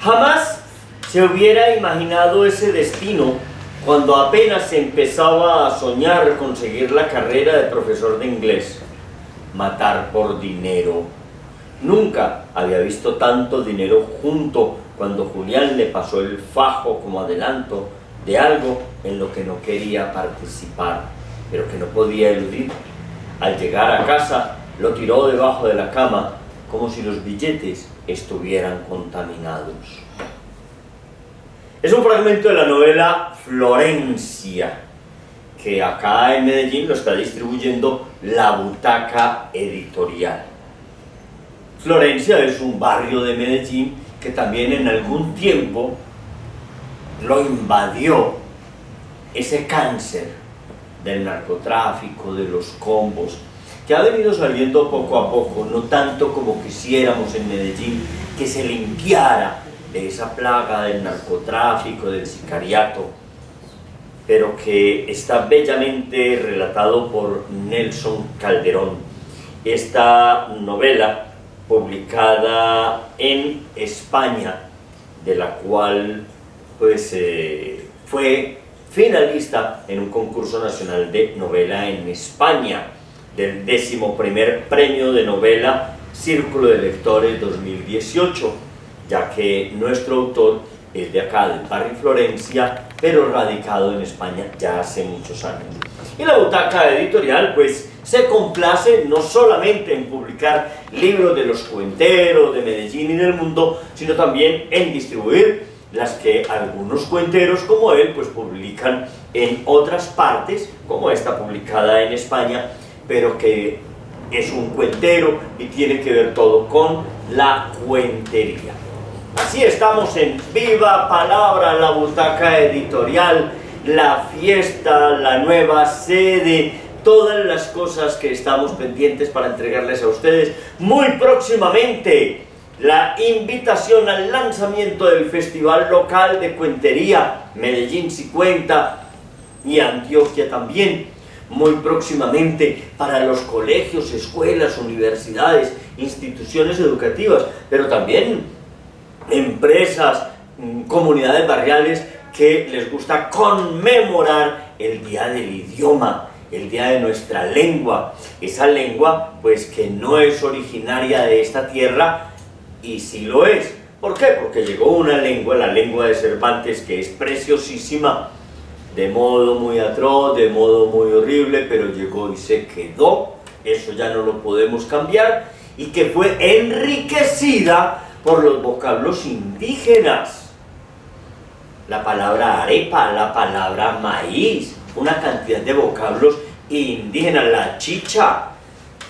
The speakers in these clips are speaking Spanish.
Jamás se hubiera imaginado ese destino cuando apenas empezaba a soñar conseguir la carrera de profesor de inglés. Matar por dinero. Nunca había visto tanto dinero junto cuando Julián le pasó el fajo como adelanto de algo en lo que no quería participar, pero que no podía eludir. Al llegar a casa, lo tiró debajo de la cama, como si los billetes estuvieran contaminados. Es un fragmento de la novela Florencia, que acá en Medellín lo está distribuyendo La Butaca Editorial. Florencia es un barrio de Medellín que también en algún tiempo lo invadió ese cáncer del narcotráfico, de los combos, que ha venido saliendo poco a poco, no tanto como quisiéramos en Medellín, que se limpiara de esa plaga del narcotráfico, del sicariato, pero que está bellamente relatado por Nelson Calderón. Esta novela, publicada en España, de la cual pues, fue finalista en un concurso nacional de novela en España, del 11º premio de novela Círculo de Lectores 2018, ya que nuestro autor es de acá, del barrio Florencia, pero radicado en España ya hace muchos años. Y La Butaca Editorial pues se complace no solamente en publicar libros de los cuenteros de Medellín y del mundo, sino también en distribuir las que algunos cuenteros como él pues publican en otras partes, como esta publicada en España, pero que es un cuentero y tiene que ver todo con la cuentería. Así estamos en Viva Palabra, La Butaca Editorial, la fiesta, la nueva sede, todas las cosas que estamos pendientes para entregarles a ustedes. Muy próximamente, la invitación al lanzamiento del Festival Local de Cuentería, Medellín sí cuenta, y Antioquia también. Muy próximamente para los colegios, escuelas, universidades, instituciones educativas, pero también empresas, comunidades barriales que les gusta conmemorar el Día del Idioma, el Día de nuestra lengua, esa lengua pues que no es originaria de esta tierra y sí lo es. ¿Por qué? Porque llegó una lengua, la lengua de Cervantes, que es preciosísima, de modo muy atroz, de modo muy horrible, pero llegó y se quedó, eso ya no lo podemos cambiar, y que fue enriquecida por los vocablos indígenas. La palabra arepa, la palabra maíz, una cantidad de vocablos indígenas, la chicha,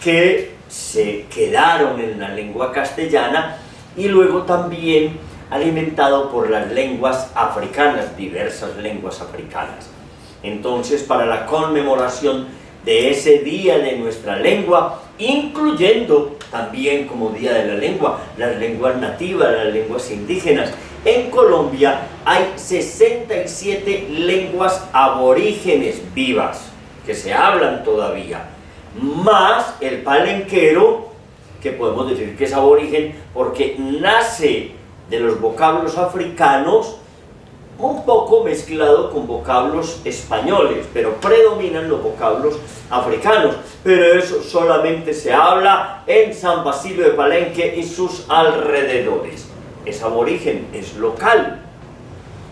que se quedaron en la lengua castellana y luego también alimentado por las lenguas africanas, diversas lenguas africanas. Entonces, para la conmemoración de ese Día de nuestra lengua, incluyendo también como Día de la Lengua, las lenguas nativas, las lenguas indígenas, en Colombia hay 67 lenguas aborígenes vivas, que se hablan todavía, más el palenquero, que podemos decir que es aborigen, porque nace de los vocablos africanos, un poco mezclado con vocablos españoles, pero predominan los vocablos africanos, pero eso solamente se habla en San Basilio de Palenque y sus alrededores. Es aborigen, es local,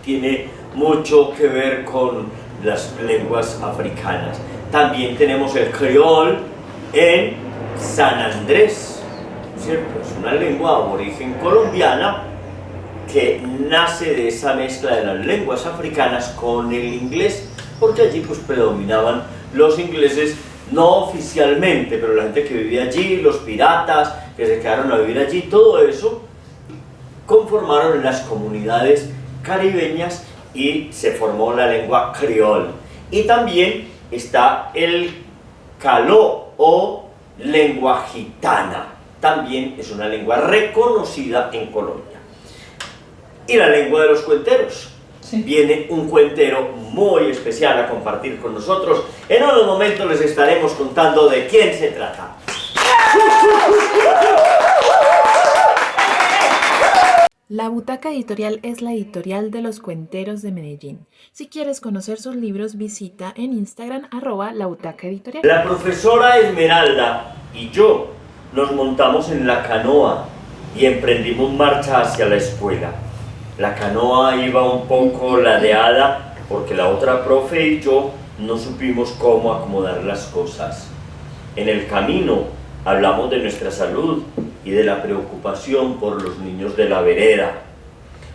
tiene mucho que ver con las lenguas africanas. También tenemos el criol en San Andrés, ¿cierto? Es una lengua aborigen colombiana que nace de esa mezcla de las lenguas africanas con el inglés, porque allí pues predominaban los ingleses, no oficialmente, pero la gente que vivía allí, los piratas que se quedaron a vivir allí, todo eso conformaron las comunidades caribeñas y se formó la lengua criol. Y también está el caló o lengua gitana. También es una lengua reconocida en Colombia. Y la lengua de los cuenteros. Sí. Viene un cuentero muy especial a compartir con nosotros. En unos momentos les estaremos contando de quién se trata. La Butaca Editorial es la editorial de los cuenteros de Medellín. Si quieres conocer sus libros, visita en Instagram @labutacaeditorial. La profesora Esmeralda y yo nos montamos en la canoa y emprendimos marcha hacia la escuela. La canoa iba un poco ladeada porque la otra profe y yo no supimos cómo acomodar las cosas. En el camino hablamos de nuestra salud y de la preocupación por los niños de la vereda.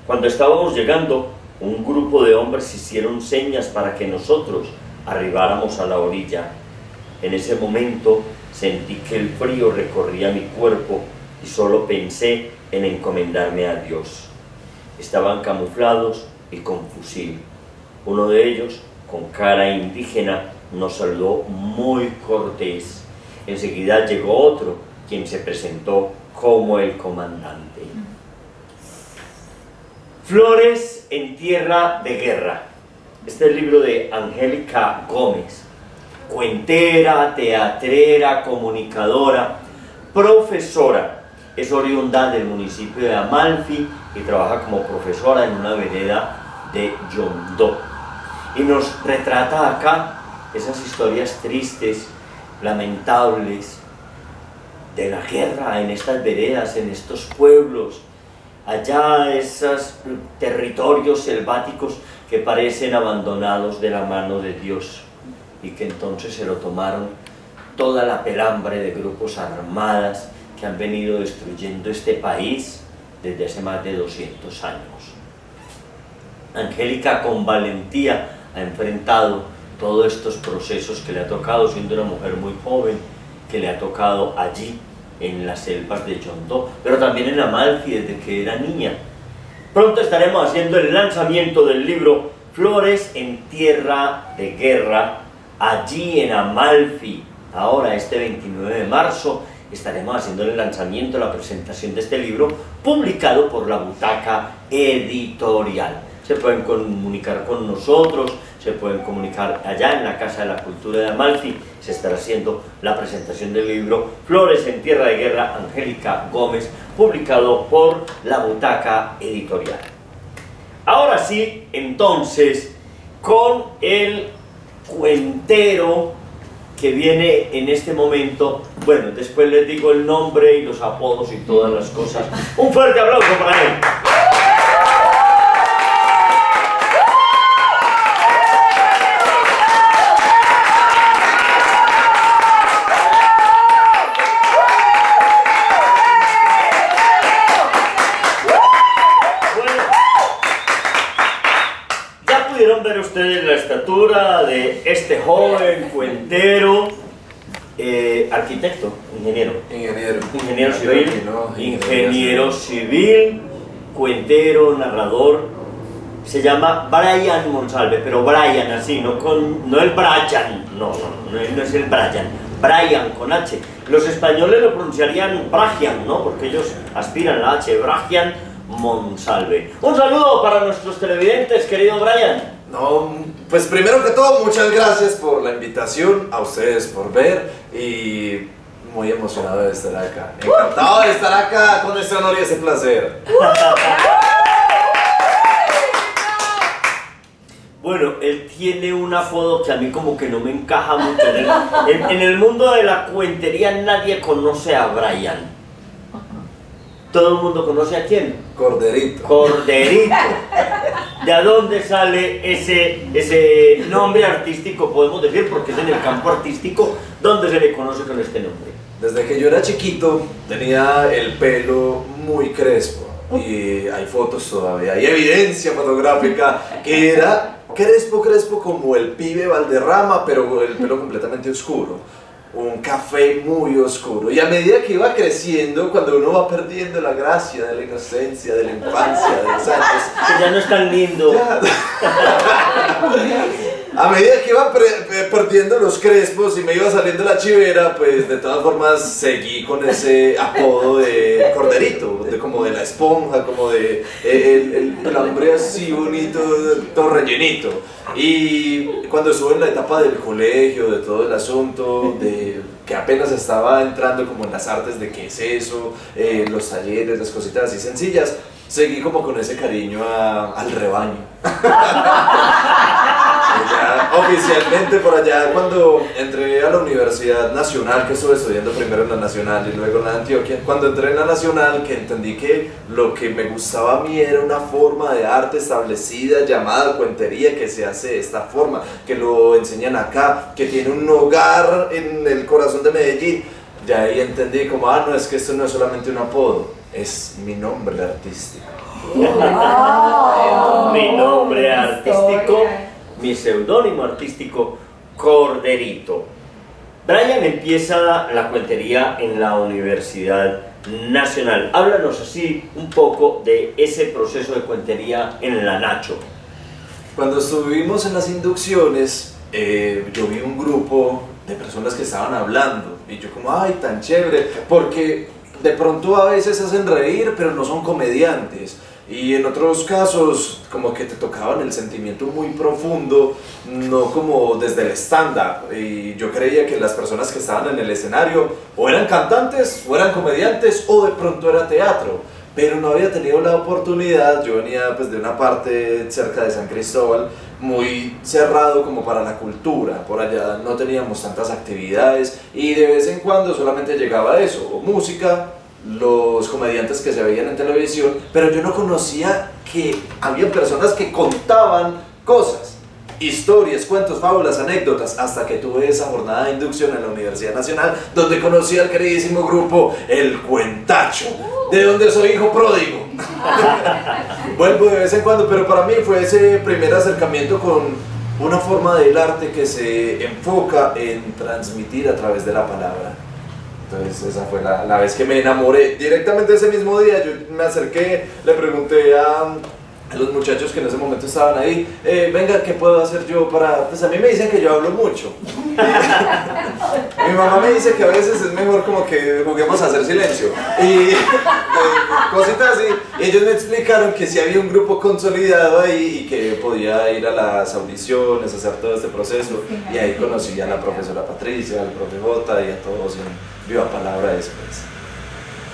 Cuando estábamos llegando, un grupo de hombres hicieron señas para que nosotros arribáramos a la orilla. En ese momento sentí que el frío recorría mi cuerpo y solo pensé en encomendarme a Dios. Estaban camuflados y con fusil. Uno de ellos, con cara indígena, nos saludó muy cortés. Enseguida llegó otro, quien se presentó como el comandante. Flores en tierra de guerra. Este es el libro de Angélica Gómez, cuentera, teatrera, comunicadora, profesora. Es oriunda del municipio de Amalfi y trabaja como profesora en una vereda de Yondó. Y nos retrata acá esas historias tristes, lamentables, de la guerra en estas veredas, en estos pueblos, allá esos territorios selváticos que parecen abandonados de la mano de Dios y que entonces se lo tomaron toda la pelambre de grupos armadas que han venido destruyendo este país desde hace más de 200 años. Angélica con valentía ha enfrentado todos estos procesos que le ha tocado siendo una mujer muy joven, que le ha tocado allí en las selvas de Yondó, pero también en Amalfi desde que era niña. Pronto estaremos haciendo el lanzamiento del libro Flores en tierra de guerra, allí en Amalfi. Ahora, este 29 de marzo, estaremos haciendo el lanzamiento, la presentación de este libro, publicado por la Butaca Editorial. Se pueden comunicar con nosotros, se pueden comunicar allá en la Casa de la Cultura de Amalfi. Se estará haciendo la presentación del libro Flores en tierra de guerra, Angélica Gómez, publicado por la Butaca Editorial. Ahora sí, entonces, con el cuentero que viene en este momento, bueno, después les digo el nombre y los apodos y todas las cosas. Un fuerte aplauso para él. Ustedes la estatura de este joven cuentero, arquitecto, ingeniero civil, cuentero, narrador. Se llama Brian Monsalve, pero Brian así, no el Brian, no es el Brian con H. Los españoles lo pronunciarían Brian, ¿no? Porque ellos aspiran a la H, Brian Monsalve. Un saludo para nuestros televidentes, querido Brian. No, pues primero que todo, muchas gracias por la invitación, a ustedes por ver y muy emocionado de estar acá. Encantado de estar acá con este honor y ese placer. Bueno, él tiene un apodo que a mí como que no me encaja mucho. En el mundo de la cuentería nadie conoce a Brian. ¿Todo el mundo conoce a quién? Corderito. Corderito. ¿De dónde sale ese nombre artístico, podemos decir? Porque es en el campo artístico donde se le conoce con este nombre. Desde que yo era chiquito tenía el pelo muy crespo y hay fotos todavía, hay evidencia fotográfica que era crespo como el pibe Valderrama, pero el pelo completamente oscuro. Un café muy oscuro, y a medida que iba creciendo, cuando uno va perdiendo la gracia de la inocencia, de la infancia, de los años, que ya no es tan lindo. A medida que iba perdiendo los crespos y me iba saliendo la chivera, pues de todas formas seguí con ese apodo de corderito, como de la esponja, como de el hombre así bonito, todo rellenito. Y cuando estuve en la etapa del colegio, de todo el asunto, de que apenas estaba entrando como en las artes de qué es eso, los talleres, las cositas así sencillas, seguí como con ese cariño al rebaño. Ya, oficialmente por allá cuando entré a la Universidad Nacional, que estuve estudiando primero en la Nacional y luego en la Antioquia, cuando entré en la Nacional, que entendí que lo que me gustaba a mí era una forma de arte establecida llamada cuentería, que se hace de esta forma, que lo enseñan acá, que tiene un hogar en el corazón de Medellín. Ya ahí entendí como, no, es que esto no es solamente un apodo, es mi nombre artístico. Mi nombre artístico, mi seudónimo artístico, Corderito. Brian empieza la cuentería en la Universidad Nacional. Háblanos así un poco de ese proceso de cuentería en la Nacho. Cuando estuvimos en las inducciones, yo vi un grupo de personas que estaban hablando y yo como, ay, tan chévere, porque de pronto a veces hacen reír, pero no son comediantes. Y en otros casos, como que te tocaban el sentimiento muy profundo, no como desde el stand-up. Y yo creía que las personas que estaban en el escenario o eran cantantes, o eran comediantes, o de pronto era teatro. Pero no había tenido la oportunidad. Yo venía pues de una parte cerca de San Cristóbal, muy cerrado como para la cultura. Por allá no teníamos tantas actividades y de vez en cuando solamente llegaba eso, o música, los comediantes que se veían en televisión, pero yo no conocía que había personas que contaban cosas, historias, cuentos, fábulas, anécdotas, hasta que tuve esa jornada de inducción en la Universidad Nacional, donde conocí al queridísimo grupo El Cuentacho, de donde soy hijo pródigo. Vuelvo de vez en cuando, pero para mí fue ese primer acercamiento con una forma del arte que se enfoca en transmitir a través de la palabra. Entonces esa fue la vez que me enamoré. Directamente ese mismo día yo me acerqué, le pregunté a los muchachos que en ese momento estaban ahí, venga, ¿qué puedo hacer yo para...? Pues a mí me dicen que yo hablo mucho. Mi mamá me dice que a veces es mejor como que juguemos a hacer silencio. Y cositas así. Y ellos me explicaron que sí había un grupo consolidado ahí y que podía ir a las audiciones, hacer todo este proceso. Y ahí conocí a la profesora Patricia, al profe Jota y a todos en viva palabra después.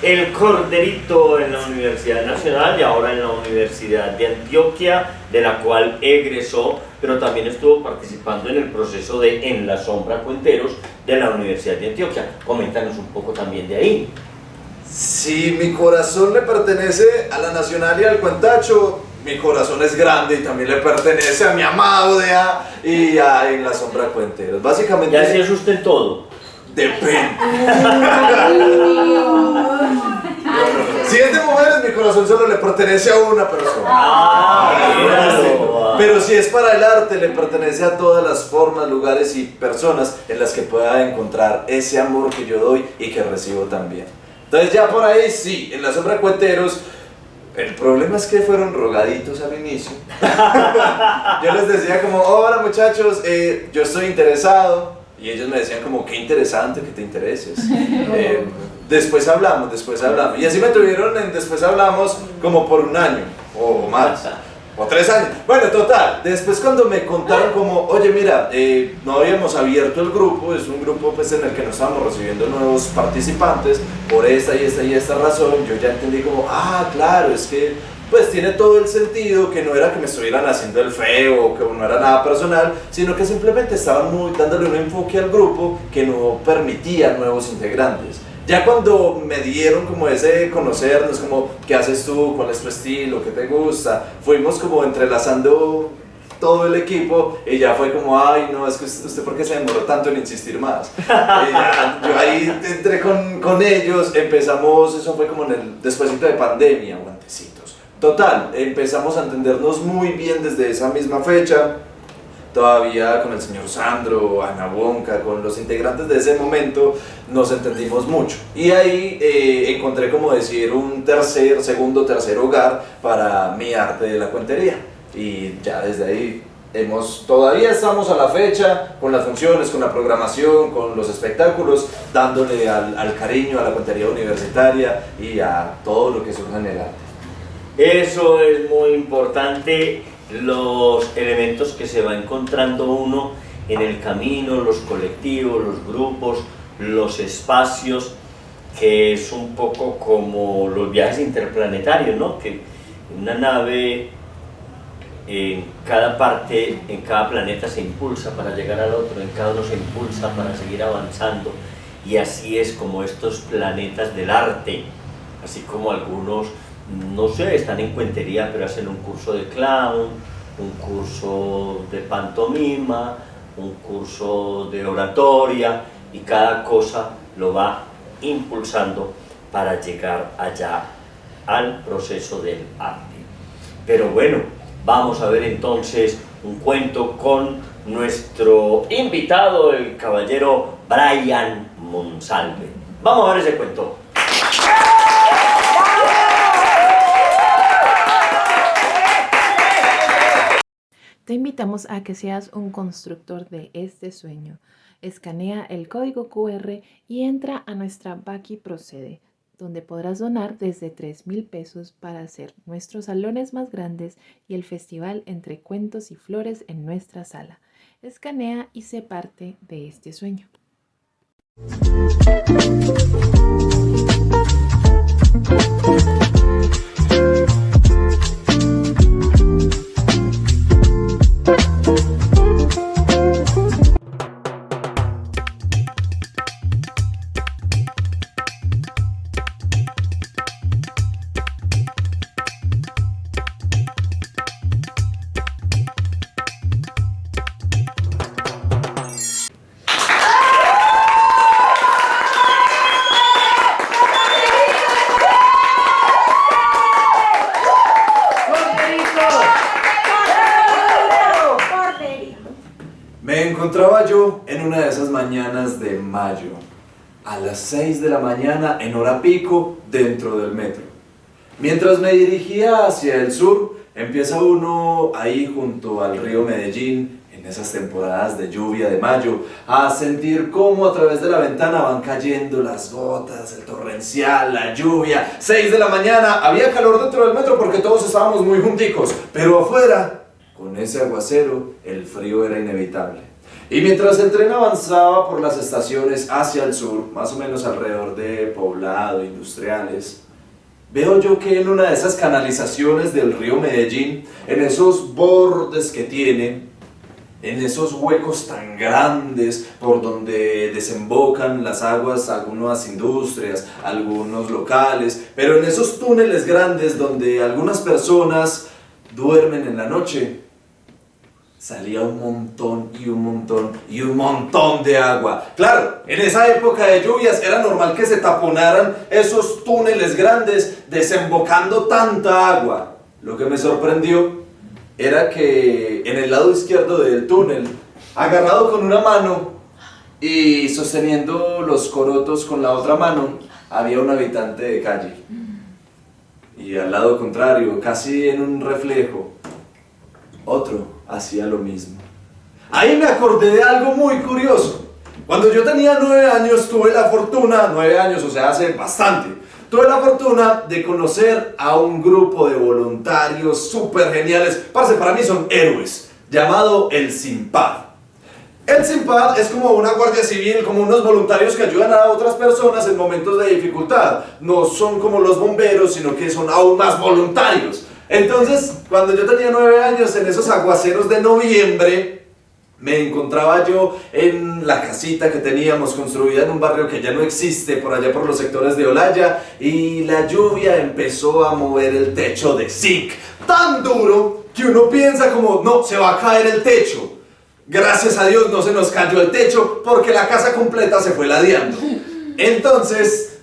El Corderito en la Universidad Nacional y ahora en la Universidad de Antioquia, de la cual egresó, pero también estuvo participando en el proceso de En la Sombra Cuenteros de la Universidad de Antioquia. Coméntanos un poco también de ahí. Si mi corazón le pertenece a la Nacional y al Cuentacho, mi corazón es grande y también le pertenece a mi amado y a En la Sombra Cuenteros. Básicamente... ¿Y así es usted en todo? Depende. Si es de mujeres, mi corazón solo le pertenece a una persona. Pero si es para el arte, le pertenece a todas las formas, lugares y personas en las que pueda encontrar ese amor que yo doy y que recibo también. Entonces ya por ahí sí, En la Sombra Cuenteros, el problema es que fueron rogaditos al inicio. Yo les decía como, hola muchachos, yo estoy interesado. Y ellos me decían como, qué interesante que te intereses. Después hablamos. Y así me tuvieron en Después Hablamos como por un año o más. O 3 años. Bueno, total. Después cuando me contaron como, oye mira, no habíamos abierto el grupo, es un grupo pues en el que no estábamos recibiendo nuevos participantes por esta y esta razón, yo ya entendí como, claro, es que pues tiene todo el sentido, que no era que me estuvieran haciendo el feo o que no era nada personal, sino que simplemente estaban dándole un enfoque al grupo que no permitía nuevos integrantes. Ya cuando me dieron como ese conocernos, como qué haces tú, cuál es tu estilo, qué te gusta, fuimos como entrelazando todo el equipo y ya fue como, ay no, es que usted por qué se demoró tanto en insistir más. Yo ahí entré con ellos, empezamos, eso fue como despuésito de pandemia o antecitos. Total, empezamos a entendernos muy bien desde esa misma fecha, todavía con el señor Sandro, Ana Bonca, con los integrantes de ese momento nos entendimos mucho. Y ahí encontré, como decir, un segundo, tercer hogar para mi arte de la cuentería. Y ya desde ahí Todavía estamos a la fecha con las funciones, con la programación, con los espectáculos, dándole al cariño a la cuentería universitaria y a todo lo que surja en el arte. Eso es muy importante, los elementos que se va encontrando uno en el camino, los colectivos, los grupos, los espacios, que es un poco como los viajes interplanetarios, ¿no? Que una nave en cada parte, en cada planeta se impulsa para llegar al otro, en cada uno se impulsa para seguir avanzando, y así es como estos planetas del arte, así como algunos, no sé, están en cuentería pero hacen un curso de clown, un curso de pantomima, un curso de oratoria, y cada cosa lo va impulsando para llegar allá al proceso del arte. Pero bueno, vamos a ver entonces un cuento con nuestro invitado, el caballero Brian Monsalve. Vamos a ver ese cuento. Te invitamos a que seas un constructor de este sueño. Escanea el código QR y entra a nuestra Baki Procede, donde podrás donar desde 3,000 pesos para hacer nuestros salones más grandes y el festival Entre Cuentos y Flores en nuestra sala. Escanea y sé parte de este sueño. Me encontraba yo en una de esas mañanas de mayo, a las 6 de la mañana en hora pico dentro del metro. Mientras me dirigía hacia el sur, empieza uno ahí junto al río Medellín, en esas temporadas de lluvia de mayo, a sentir cómo a través de la ventana van cayendo las gotas, el torrencial, la lluvia. 6 de la mañana, había calor dentro del metro porque todos estábamos muy junticos, pero afuera, con ese aguacero, el frío era inevitable. Y mientras el tren avanzaba por las estaciones hacia el sur, más o menos alrededor de Poblado, Industriales, veo yo que en una de esas canalizaciones del río Medellín, en esos bordes que tiene, en esos huecos tan grandes por donde desembocan las aguas, algunas industrias, algunos locales, pero en esos túneles grandes donde algunas personas duermen en la noche, salía un montón y un montón y un montón de agua. Claro, en esa época de lluvias era normal que se taponaran esos túneles grandes desembocando tanta agua. Lo que me sorprendió era que en el lado izquierdo del túnel, agarrado con una mano y sosteniendo los corotos con la otra mano, había un habitante de calle. Y al lado contrario, casi en un reflejo, otro hacía lo mismo. Ahí me acordé de algo muy curioso. Cuando yo tenía 9 años, tuve la fortuna, 9 años, o sea, hace bastante, tuve la fortuna de conocer a un grupo de voluntarios súper geniales, para mí son héroes, llamado el SIMPAD. El SIMPAD es como una guardia civil, como unos voluntarios que ayudan a otras personas en momentos de dificultad. No son como los bomberos, sino que son aún más voluntarios. Entonces, cuando yo tenía 9 años, en esos aguaceros de noviembre, me encontraba yo en la casita que teníamos construida en un barrio que ya no existe, por allá por los sectores de Olaya, y la lluvia empezó a mover el techo de zinc, tan duro que uno piensa como, no, se va a caer el techo. Gracias a Dios no se nos cayó el techo porque la casa completa se fue ladeando. Entonces,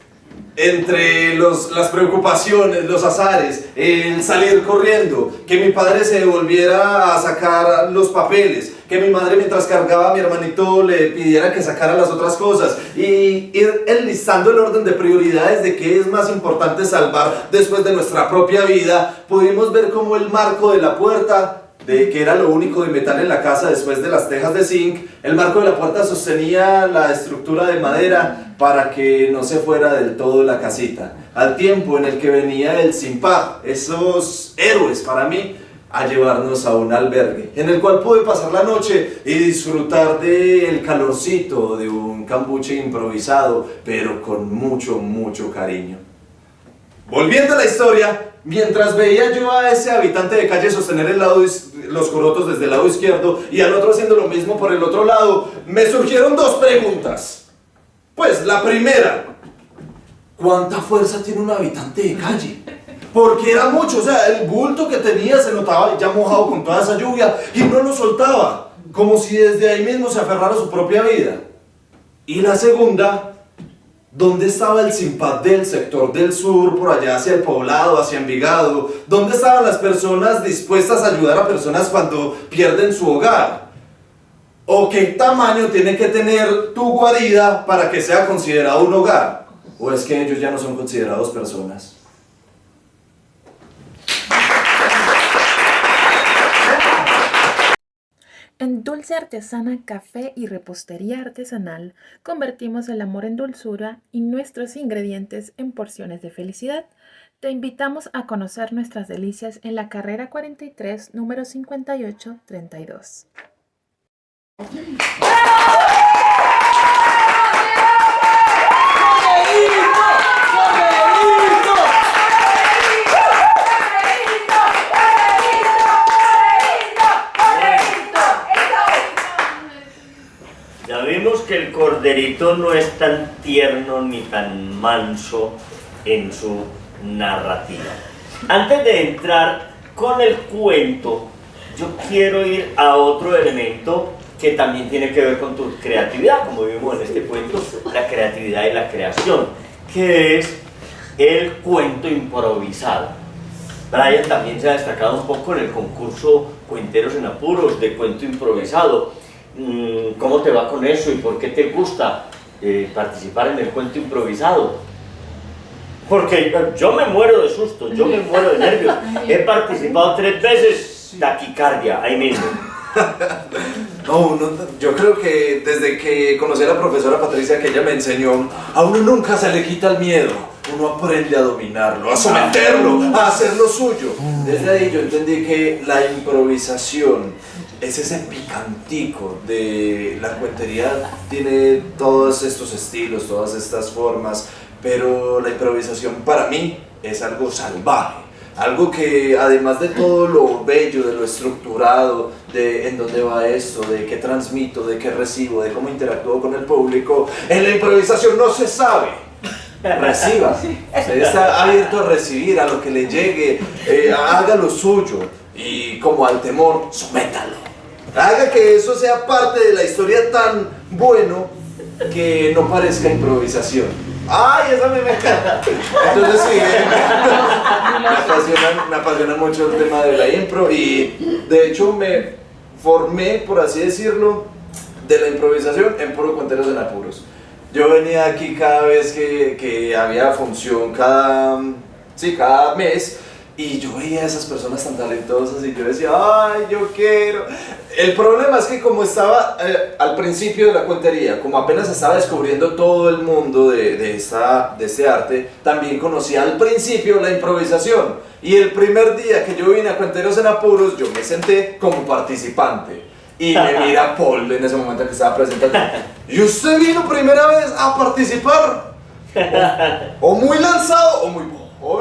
entre las preocupaciones, los azares, el salir corriendo, que mi padre se devolviera a sacar los papeles, que mi madre mientras cargaba a mi hermanito le pidiera que sacara las otras cosas, y ir enlistando el orden de prioridades de qué es más importante salvar después de nuestra propia vida, pudimos ver cómo el marco de la puerta que era lo único de metal en la casa después de las tejas de zinc, el marco de la puerta sostenía la estructura de madera para que no se fuera del todo la casita. Al tiempo en el que venía el Simpad, esos héroes para mí, a llevarnos a un albergue, en el cual pude pasar la noche y disfrutar del calorcito de un cambuche improvisado, pero con mucho, mucho cariño. Volviendo a la historia, mientras veía yo a ese habitante de calle sostener los corotos desde el lado izquierdo y al otro haciendo lo mismo por el otro lado, me surgieron dos preguntas. Pues la primera, ¿cuánta fuerza tiene un habitante de calle? Porque era mucho, o sea, el bulto que tenía se notaba ya mojado con toda esa lluvia y no lo soltaba, como si desde ahí mismo se aferrara a su propia vida. Y la segunda, ¿dónde estaba el Simpad del sector del sur, por allá hacia el Poblado, hacia Envigado? ¿Dónde estaban las personas dispuestas a ayudar a personas cuando pierden su hogar? ¿O qué tamaño tiene que tener tu guarida para que sea considerado un hogar? ¿O es que ellos ya no son considerados personas? En Dulce Artesana Café y Repostería Artesanal convertimos el amor en dulzura y nuestros ingredientes en porciones de felicidad. Te invitamos a conocer nuestras delicias en la carrera 43, número 5832. Ya vimos que el corderito no es tan tierno ni tan manso en su narrativa. Antes de entrar con el cuento, yo quiero ir a otro elemento que también tiene que ver con tu creatividad, como vimos en este cuento, la creatividad y la creación, que es el cuento improvisado. Brian también se ha destacado un poco en el concurso Cuenteros en Apuros de cuento improvisado. ¿Cómo te va con eso y por qué te gusta participar en el cuento improvisado? Porque yo me muero de susto, yo me muero de nervios. He participado 3 veces, taquicardia, ahí mismo. No, yo creo que desde que conocí a la profesora Patricia, que ella me enseñó, a uno nunca se le quita el miedo. Uno aprende a dominarlo, a someterlo, a hacerlo suyo. Desde ahí yo entendí que la improvisación es ese picantico de la cuentería. Tiene todos estos estilos, todas estas formas, pero la improvisación para mí es algo salvaje. Algo que además de todo lo bello, de lo estructurado, de en dónde va esto, de qué transmito, de qué recibo, de cómo interactúo con el público, en la improvisación no se sabe. Reciba, usted está abierto a recibir, a lo que le llegue, haga lo suyo y como al temor, sométalo. Haga que eso sea parte de la historia tan bueno que no parezca improvisación. ¡Ay, esa me encanta! Entonces sí, me apasiona mucho el tema de la impro y de hecho me formé, por así decirlo, de la improvisación en Puro Cuenteros en Apuros. Yo venía aquí cada vez que había función, cada mes, y yo veía a esas personas tan talentosas y yo decía, ¡ay, yo quiero! El problema es que como estaba al principio de la cuentería, como apenas estaba descubriendo todo el mundo de este arte, también conocía al principio la improvisación. Y el primer día que yo vine a Cuenteros en Apuros, yo me senté como participante. Y me mira Paul en ese momento que estaba presentando. ¿Y usted vino primera vez a participar? O muy lanzado o muy bobo.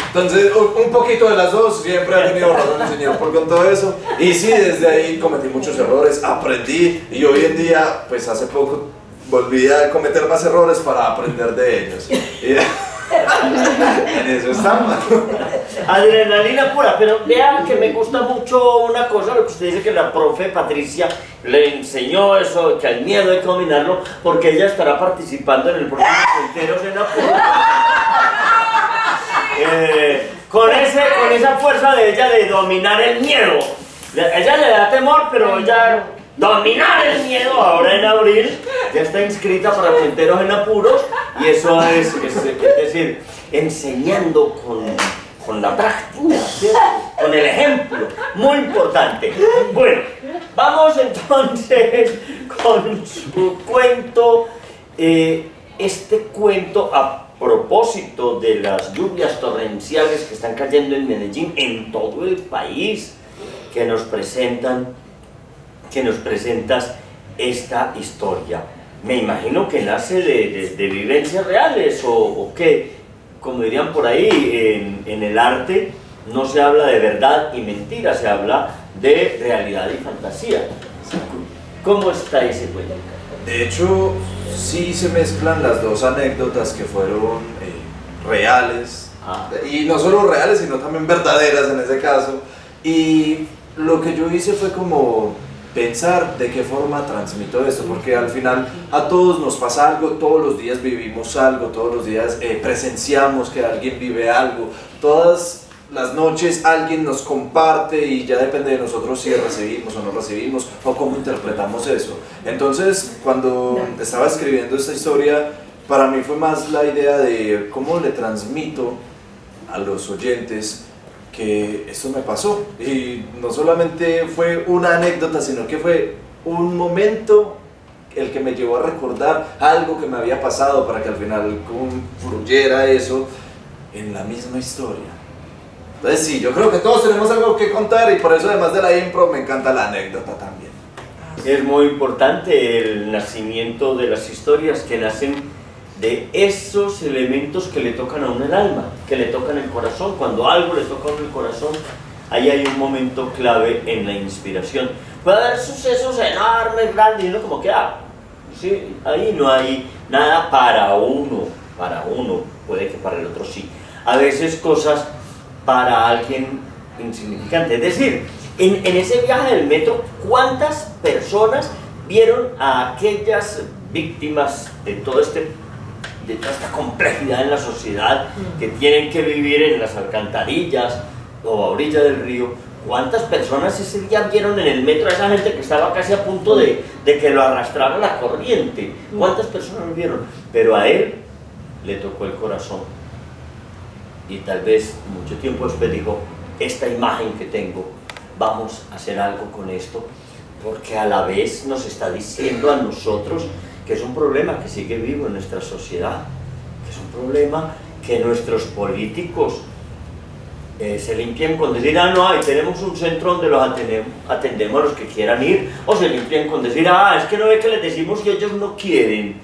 Entonces, un poquito de las dos, siempre ha tenido razón el señor Paul con todo eso. Y sí, desde ahí cometí muchos errores, aprendí y hoy en día, pues hace poco, volví a cometer más errores para aprender de ellos. En eso estamos. Adrenalina pura, pero vean que me gusta mucho una cosa, lo que usted dice que la profe Patricia le enseñó eso, que al miedo hay que dominarlo, porque ella estará participando en el próximo Cuenteros en Apuros. Con esa fuerza de ella de dominar el miedo. Ella le da temor, pero ella dominar el miedo ahora en abril ya está inscrita para Cuenteros en Apuros y eso es decir, enseñando con la práctica, ¿cierto? Con el ejemplo, muy importante. Bueno, vamos entonces con su cuento. Este cuento, a propósito de las lluvias torrenciales que están cayendo en Medellín, en todo el país, que nos presentas esta historia. Me imagino que nace de vivencias reales o que, como dirían por ahí, en el arte no se habla de verdad y mentira, se habla de realidad y fantasía. ¿Cómo está ese cuento? De hecho, sí se mezclan las dos anécdotas que fueron reales, y no solo reales, sino también verdaderas en ese caso. Y lo que yo hice fue como pensar de qué forma transmito esto, porque al final a todos nos pasa algo, todos los días vivimos algo, todos los días presenciamos que alguien vive algo, todas las noches alguien nos comparte y ya depende de nosotros si recibimos o no recibimos o cómo interpretamos eso. Entonces, cuando estaba escribiendo esta historia, para mí fue más la idea de cómo le transmito a los oyentes que esto me pasó. Y no solamente fue una anécdota, sino que fue un momento el que me llevó a recordar algo que me había pasado para que al final confluyera eso en la misma historia. Entonces sí, yo creo que todos tenemos algo que contar y por eso además de la impro me encanta la anécdota también. Es muy importante el nacimiento de las historias que nacen de esos elementos que le tocan a uno el alma, que le tocan el corazón. Cuando algo le toca a uno el corazón, ahí hay un momento clave en la inspiración. Puede haber sucesos enormes, grandes, y uno como que, sí, ahí no hay nada para uno, puede que para el otro sí. A veces cosas para alguien insignificante. Es decir, en ese viaje del metro, ¿cuántas personas vieron a aquellas víctimas de toda esta complejidad en la sociedad, que tienen que vivir en las alcantarillas o a orilla del río? ¿Cuántas personas ese día vieron en el metro a esa gente que estaba casi a punto de que lo arrastrara la corriente? ¿Cuántas personas lo vieron? Pero a él le tocó el corazón. Y tal vez mucho tiempo después dijo, esta imagen que tengo, vamos a hacer algo con esto, porque a la vez nos está diciendo a nosotros que es un problema que sigue vivo en nuestra sociedad, que es un problema que nuestros políticos se limpian con decir, no, ahí tenemos un centro donde los atendemos a los que quieran ir, o se limpian con decir, es que no ve que les decimos que ellos no quieren.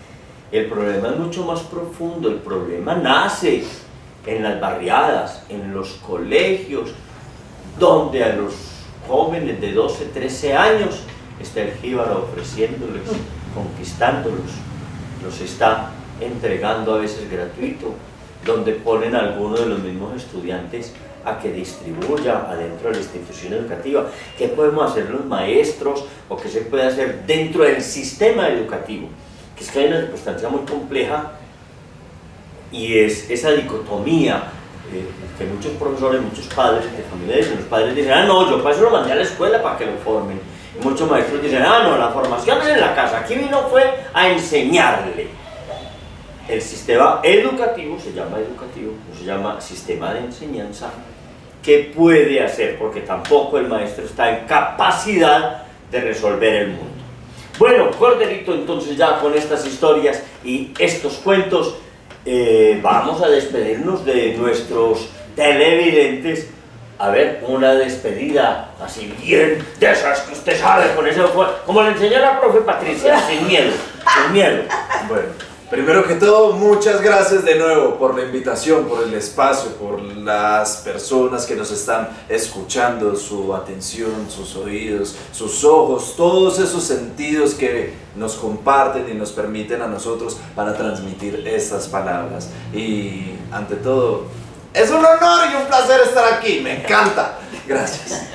El problema es mucho más profundo, el problema nace en las barriadas, en los colegios, donde a los jóvenes de 12, 13 años está el jíbaro ofreciéndoles, conquistándolos, los está entregando a veces gratuito, donde ponen a algunos de los mismos estudiantes a que distribuya adentro de la institución educativa. ¿Qué podemos hacer los maestros o qué se puede hacer dentro del sistema educativo? Que es que hay una circunstancia muy compleja y es esa dicotomía que muchos profesores, muchos padres de familia dicen. Los padres dicen, no, yo para eso lo mandé a la escuela para que lo formen. Y muchos maestros dicen, no, la formación es en la casa, aquí vino fue a enseñarle. El sistema educativo se llama educativo, no se llama sistema de enseñanza. ¿Qué puede hacer? Porque tampoco el maestro está en capacidad de resolver el mundo. Bueno, Corderito, entonces ya con estas historias y estos cuentos, vamos a despedirnos de nuestros televidentes. A ver, una despedida así bien de esas que usted sabe, con eso como le enseñó la profe Patricia, sin miedo, sin miedo. Bueno, primero que todo, muchas gracias de nuevo por la invitación, por el espacio, por las personas que nos están escuchando, su atención, sus oídos, sus ojos, todos esos sentidos que nos comparten y nos permiten a nosotros para transmitir estas palabras. Y ante todo, es un honor y un placer estar aquí, me encanta. Gracias.